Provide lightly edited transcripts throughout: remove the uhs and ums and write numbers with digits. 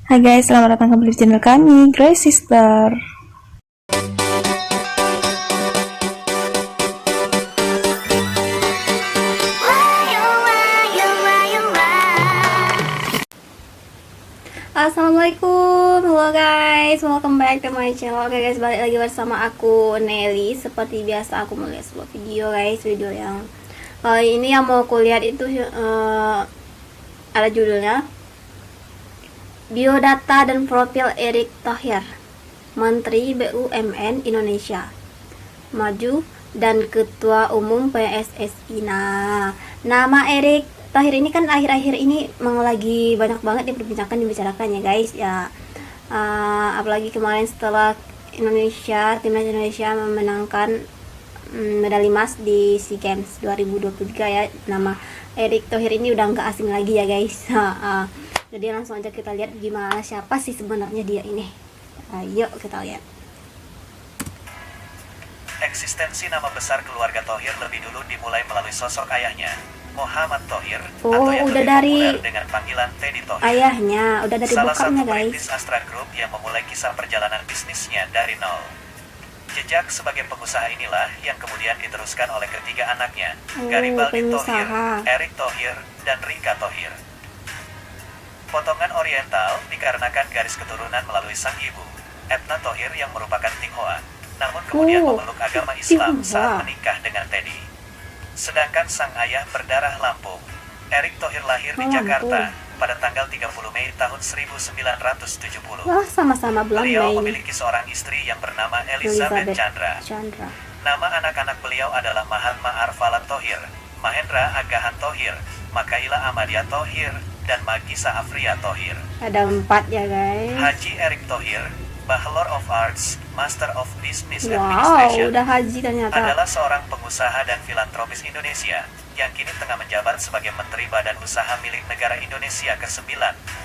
Hai guys, selamat datang kembali di channel kami, Grace Sister. Assalamualaikum, halo guys, welcome back to my channel. Oke guys, balik lagi bersama aku Nelly. Seperti biasa aku melihat sebuah video guys, video yang kali ini yang mau aku lihat itu ada judulnya Biodata dan Profil Erick Thohir, Menteri BUMN Indonesia Maju dan Ketua Umum PSSI. Nah, nama Erick Thohir ini kan akhir-akhir ini memang lagi banyak banget diperbincangkan, dibicarakan ya guys ya. Apalagi kemarin setelah timnas Indonesia memenangkan medali emas di SEA Games 2023 ya, nama Erick Thohir ini udah nggak asing lagi ya guys. Jadi langsung aja kita lihat gimana, siapa sih sebenarnya dia ini. Ayo kita lihat. Eksistensi nama besar keluarga Thohir lebih dulu dimulai melalui sosok ayahnya, Muhammad Thohir, Oh, atau yang udah lebih dari populer dengan panggilan Teddy Thohir. ayahnya, udah dari Salah bokapnya satu guys. perintis Astra Group yang memulai kisah perjalanan bisnisnya dari nol. Jejak sebagai pengusaha inilah yang kemudian diteruskan oleh ketiga anaknya, Garibaldi Thohir, pengusaha. Erick Thohir, dan Rika Thohir. Potongan Oriental dikarenakan garis keturunan melalui sang ibu, Etna Thohir yang merupakan Tionghoa, namun kemudian memeluk agama Islam saat menikah dengan Teddy. Sedangkan sang ayah berdarah Lampung. Erick Thohir lahir di Jakarta pada tanggal 30 Mei tahun 1970. Wah, sama-sama bulan Beliau Mei. memiliki seorang istri yang bernama Elizabeth Chandra. Nama anak-anak beliau adalah Mahatma Arfala Thohir, Mahendra Agahan Thohir, Makaila Ahmadiyah Thohir, dan Magisa Afria Thohir. Ada 4 ya guys. Haji Erick Thohir, Bachelor of Arts, Master of Business Wow, Administration, udah haji ternyata. adalah seorang pengusaha dan filantropis Indonesia yang kini tengah menjabat sebagai Menteri Badan Usaha Milik Negara Indonesia ke-9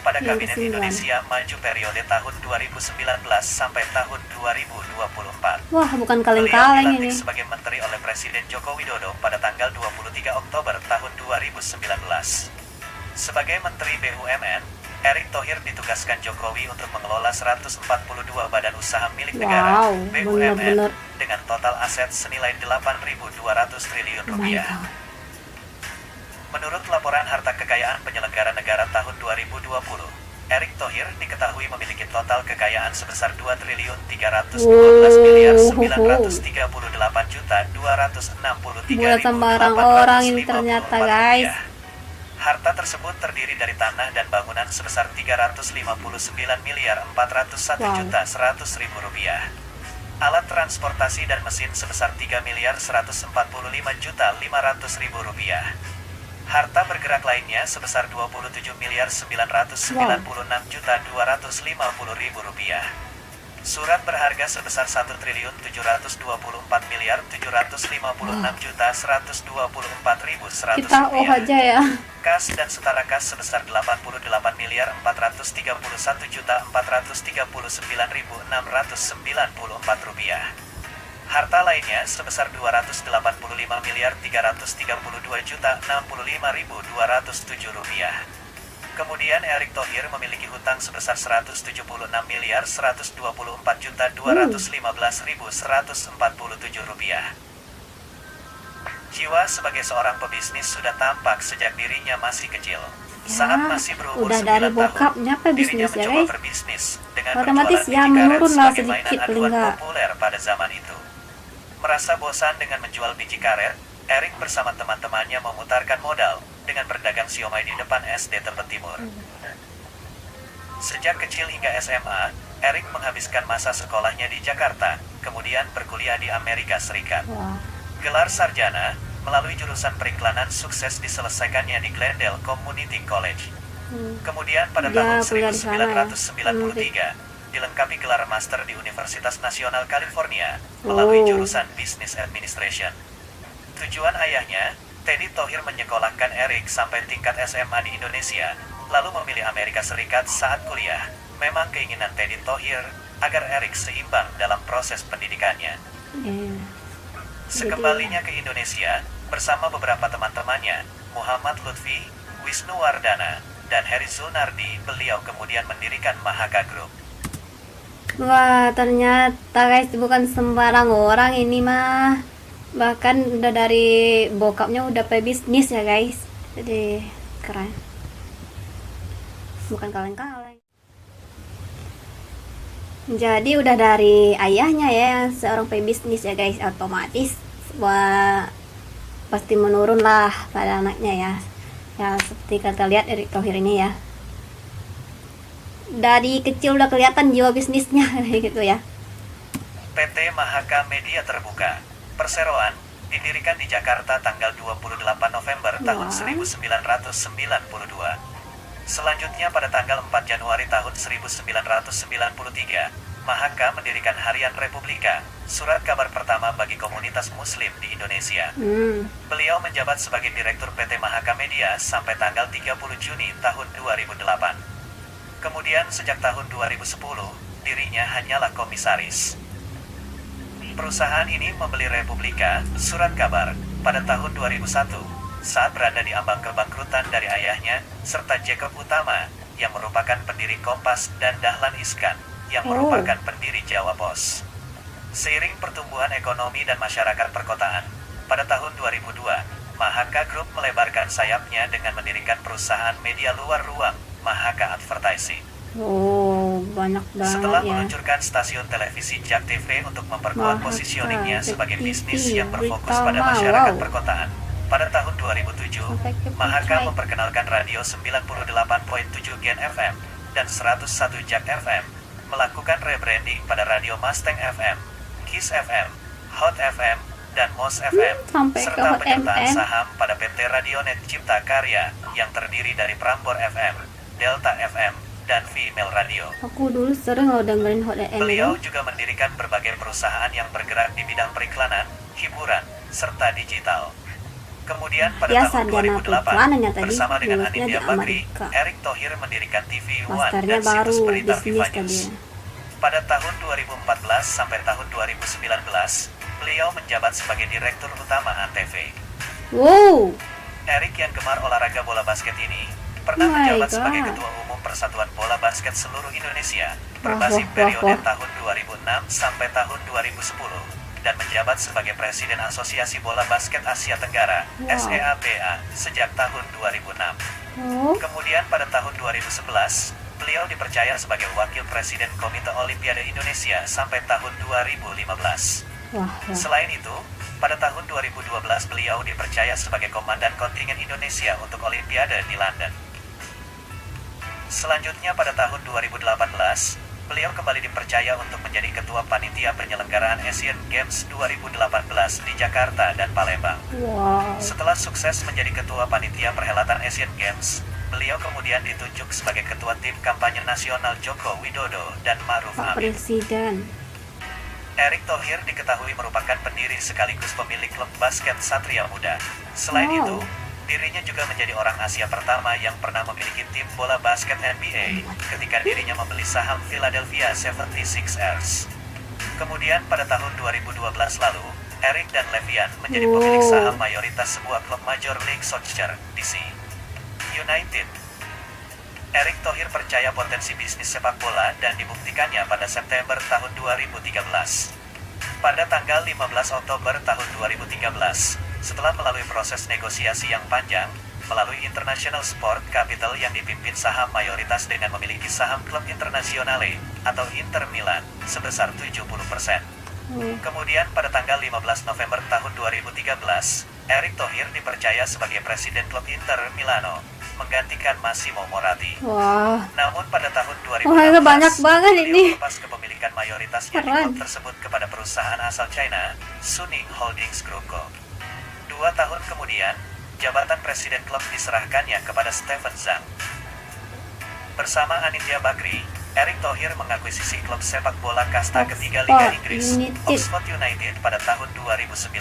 pada Yang Kabinet ke-9. Indonesia Maju periode tahun 2019 sampai tahun 2024. Wah, bukan Beliau kaleng-kaleng dilantik ini. sebagai Menteri oleh Presiden Joko Widodo pada tanggal 23 Oktober tahun 2019. Sebagai Menteri BUMN, Erick Thohir ditugaskan Jokowi untuk mengelola 142 badan usaha milik negara Wow, BUMN bener-bener. dengan total aset senilai 8.200 triliun Oh my rupiah. god. Menurut laporan harta kekayaan penyelenggara negara tahun 2020, Erick Thohir diketahui memiliki total kekayaan sebesar 2.312 miliar 938 juta 263 Buat sembarang orang ini ternyata guys. Harta tersebut terdiri dari tanah dan bangunan sebesar 359 miliar 401 juta 100 ribu rupiah. Alat transportasi dan mesin sebesar 3 miliar 145 juta 500 ribu rupiah. Harta bergerak lainnya sebesar 27 miliar 996 juta 250 ribu rupiah. Surat berharga sebesar 1 triliun 724 miliar 756 juta 124 ribu 100 Kita rupiah. aja ya. Kas dan setara kas sebesar 88 miliar 431 juta 439 ribu 694 rupiah. Harta lainnya sebesar 285 miliar 332 juta 65 ribu 207 rupiah. Kemudian Erick Thohir memiliki hutang sebesar 176 miliar 124 juta 215 ribu 147 rupiah. Jiwa sebagai seorang pebisnis sudah tampak sejak dirinya masih kecil. Saat masih berumur udah 9 dari tahun, bokapnya dirinya pebisnis ya mencoba guys. berbisnis dengan Otomatis berjualan ya biji karet menurun lah sebagai mainan sedikit paling aduan nggak. populer pada zaman itu. Merasa bosan dengan menjual biji karet, Erick bersama teman-temannya memutarkan modal dengan berdagang siomay di depan SD Tebet Timur. Sejak kecil hingga SMA, Erick menghabiskan masa sekolahnya di Jakarta, kemudian berkuliah di Amerika Serikat. Wah. Gelar sarjana melalui jurusan periklanan sukses diselesaikannya di Glendale Community College. Kemudian pada Dia tahun kuliah di sana ya. 1993, dilengkapi gelar master di Universitas Nasional California melalui jurusan Business Administration. Tujuan ayahnya, Teddy Thohir menyekolahkan Erick sampai tingkat SMA di Indonesia, lalu memilih Amerika Serikat saat kuliah. Memang keinginan Teddy Thohir agar Erick seimbang dalam proses pendidikannya. Sekembalinya ke Indonesia, bersama beberapa teman-temannya, Muhammad Lutfi, Wisnu Wardana, dan Heri Sunardi, beliau kemudian mendirikan Mahaka Group. Wah, ternyata guys bukan sembarang orang ini mah. Bahkan udah dari bokapnya udah pebisnis ya guys. Jadi keren. Bukan kaleng-kaleng. Jadi udah dari ayahnya ya yang seorang pebisnis ya guys, otomatis wah pasti menurun lah pada anaknya ya. Ya seperti kata lihat Erick Thohir ini ya. Dari kecil udah kelihatan jiwa bisnisnya gitu ya. PT Mahaka Media Terbuka Perseroan didirikan di Jakarta tanggal 28 November tahun 1992. Selanjutnya pada tanggal 4 Januari tahun 1993, Mahaka mendirikan Harian Republika, surat kabar pertama bagi komunitas muslim di Indonesia. Beliau menjabat sebagai Direktur PT Mahaka Media sampai tanggal 30 Juni tahun 2008. Kemudian sejak tahun 2010, dirinya hanyalah komisaris. Perusahaan ini membeli Republika, surat kabar, pada tahun 2001, saat berada di ambang kebangkrutan dari ayahnya, serta Jacob Utama, yang merupakan pendiri Kompas, dan Dahlan Iskan, yang merupakan pendiri Jawa Pos. Seiring pertumbuhan ekonomi dan masyarakat perkotaan, pada tahun 2002, Mahaka Group melebarkan sayapnya dengan mendirikan perusahaan media luar ruang, Mahaka Advertising. Oh, banyak banget Setelah ya. meluncurkan stasiun televisi Jak TV untuk memperkuat Mahaka positioningnya sebagai TV, bisnis yang berfokus berita pada masyarakat malau. perkotaan, pada tahun 2007, Sampai ke Mahaka Puncak. memperkenalkan radio 98.7 Gen FM dan 101 Jak FM, melakukan rebranding pada radio Mustang FM, Kiss FM, Hot FM, dan Mos FM, sampai ke serta Hot penyertaan FM. saham pada PT Radionet Cipta Karya yang terdiri dari Prambor FM, Delta FM, dan Female Radio. Aku dulu sering loh dengerin Hot FM Beliau itu. juga mendirikan berbagai perusahaan yang bergerak di bidang periklanan, hiburan, serta digital. Kemudian pada Ya, tahun sarjana 2008, periklanan ya tadi, bersama dengan lulusnya Anindya di Bakri, Amerika. Erick Thohir mendirikan TV One Masternya dan situs baru berita bisnis Viva tadi News. ya. Pada tahun 2014 sampai tahun 2019, beliau menjabat sebagai Direktur Utama ANTV. Wow, Erick yang gemar olahraga bola basket ini pernah Oh my menjabat sebagai God. Ketua Umum Persatuan Bola Basket Seluruh Indonesia Wah, berbasi wah, periode wah. tahun 2006 sampai tahun 2010 dan menjabat sebagai Presiden Asosiasi Bola Basket Asia Tenggara Wow. SEABA sejak tahun 2006. oh, Kemudian pada tahun 2011, beliau dipercaya sebagai Wakil Presiden Komite Olimpiade Indonesia sampai tahun 2015. wah. Selain itu, pada tahun 2012 beliau dipercaya sebagai Komandan Kontingen Indonesia untuk Olimpiade di London. Selanjutnya pada tahun 2018, beliau kembali dipercaya untuk menjadi Ketua Panitia Penyelenggaraan Asian Games 2018 di Jakarta dan Palembang. Wow. Setelah sukses menjadi Ketua Panitia Perhelatan Asian Games, beliau kemudian ditunjuk sebagai Ketua Tim Kampanye Nasional Joko Widodo dan Ma'ruf Pak Amin. Presiden. Erick Thohir diketahui merupakan pendiri sekaligus pemilik klub basket Satria Muda. Selain Wow. itu, dirinya juga menjadi orang Asia pertama yang pernah memiliki tim bola basket NBA ketika dirinya membeli saham Philadelphia 76ers. Kemudian pada tahun 2012 lalu, Erick dan Levian menjadi pemilik Wow. saham mayoritas sebuah klub Major League Soccer, DC United. Erick Thohir percaya potensi bisnis sepak bola dan dibuktikannya pada September tahun 2013. Pada tanggal 15 Oktober tahun 2013, setelah melalui proses negosiasi yang panjang, melalui International Sport Capital yang dipimpin saham mayoritas dengan memiliki saham klub Internazionale atau Inter Milan sebesar 70%. Kemudian pada tanggal 15 November tahun 2013, Erick Thohir dipercaya sebagai Presiden klub Inter Milano, menggantikan Massimo Moratti. Wah, Namun pada tahun 2016, wah itu banyak banget beliau ini. melepas kepemilikan mayoritasnya di Keren. klub tersebut kepada perusahaan asal China, Suning Holdings Group Co. 2 tahun kemudian, jabatan presiden klub diserahkannya kepada Stephen Zhang. Bersama Anindya Bakri, Erick Thohir mengakuisisi klub sepak bola kasta ketiga Liga Oxford Inggris, United. Oxford United pada tahun 2019.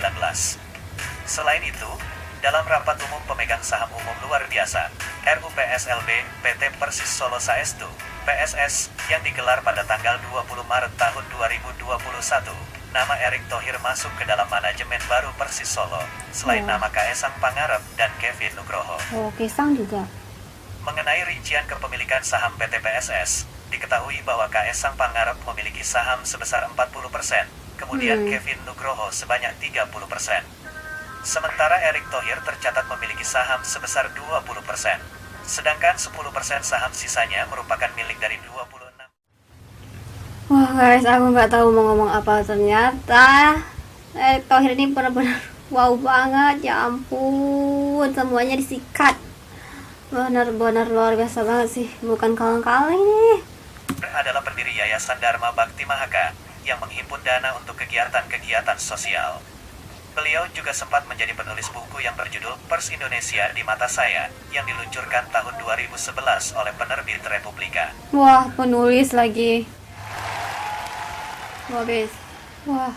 Selain itu, dalam rapat umum pemegang saham umum luar biasa, RUPSLB PT Persis Solo Saestu, PSS, yang digelar pada tanggal 20 Maret tahun 2021, nama Erick Thohir masuk ke dalam manajemen baru Persis Solo, selain Wah. nama Kaesang Pangarep dan Kevin Nugroho. Oh, Kesang juga. Mengenai rincian kepemilikan saham PT PSS, diketahui bahwa KS Sang Pangarep memiliki saham sebesar 40%, kemudian Kevin Nugroho sebanyak 30%. Sementara Erick Thohir tercatat memiliki saham sebesar 20%, sedangkan 10% saham sisanya merupakan milik dari 26. Wah guys, aku nggak tahu mau ngomong apa. Ternyata Erick Thohir ini benar-benar wow banget, ya ampun, semuanya disikat. Benar-benar luar biasa banget sih, bukan kaleng-kaleng nih. Adalah pendiri Yayasan Dharma Bakti Mahaka yang menghimpun dana untuk kegiatan-kegiatan sosial. Beliau juga sempat menjadi penulis buku yang berjudul Pers Indonesia di Mata Saya yang diluncurkan tahun 2011 oleh penerbit Republika. Wah, penulis lagi. Wah guys, wah,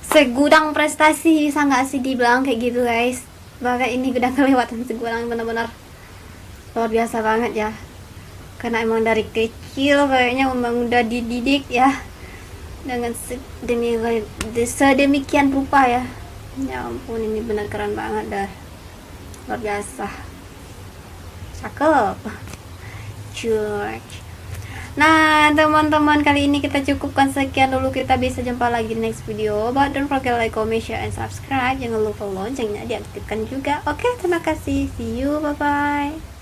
segudang prestasi, bisa nggak sih dibilang kayak gitu guys? Bahkan ini udah kelewatan segudang, benar-benar luar biasa banget ya. Karena emang dari kecil kayaknya emang udah dididik ya dengan sedemikian rupa ya. Ya ampun, ini benar keren banget dah, luar biasa, cakep, George. Nah teman-teman, kali ini kita cukupkan sekian dulu. Kita bisa jumpa lagi di next video. But don't forget like, comment, share, and subscribe. Jangan lupa loncengnya diaktifkan juga. Oke, terima kasih. See you, bye bye.